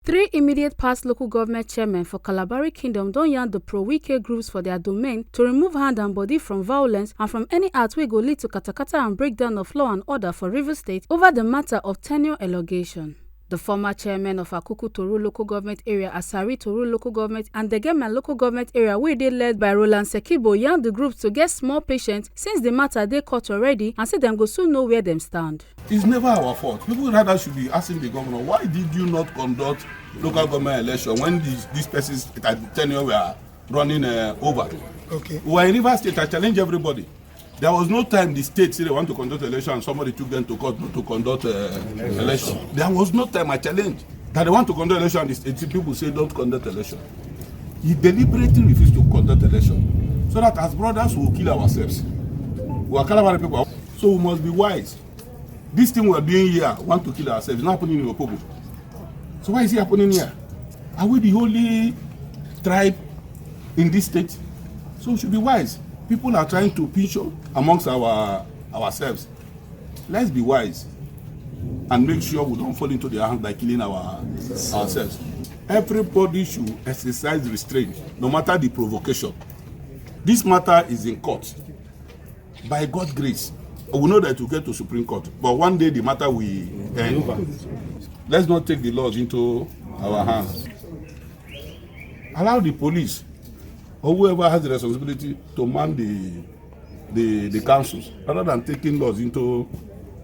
3 immediate past local government chairmen for Kalabari Kingdom don yarn the Pro-Wike groups for their domain to remove hand and body from violence and from any act wey go lead to katakata and breakdown of law and order for Rivers State over the matter of tenure allegation. The former chairman of Akuku Toru local government area, Asari Toru local government and Degema local government area wey dey led by Roland Sekibo yarn the groups to get small patience since the matter dey court already and say dem go soon know where dem stand. It's never our fault. People rather should be asking the governor, why did you not conduct local government election when these persons at the tenure were running over? Okay. We were in Rivers State. I challenge everybody. There was no time the state said they want to conduct election and somebody took them to court to conduct election. There was no time I challenge that they want to conduct election and the state people say don't conduct election. He deliberately refused to conduct election so that as brothers we will kill ourselves. We are Kalabari people, so we must be wise. This thing we are doing here, want to kill ourselves, it's not happening in Opobo. So why is it happening here? Are we the only tribe in this state? So we should be wise. People are trying to pinch amongst ourselves. Let's be wise and make sure we don't fall into their hands by killing ourselves. Everybody should exercise restraint, no matter the provocation. This matter is in court. By God's grace, we know that we'll get to Supreme Court, but one day the matter will end. Let's not take the laws into our hands. Allow the police or whoever has the responsibility to man the councils rather than taking laws into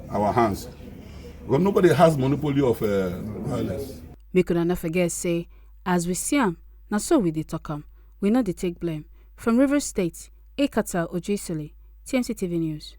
our hands. Because nobody has monopoly of violence. Make una not forget say, as we see am, na so we dey talk am. We no dey take blame. From Rivers State, Ekata Ojisili, TMC TV News.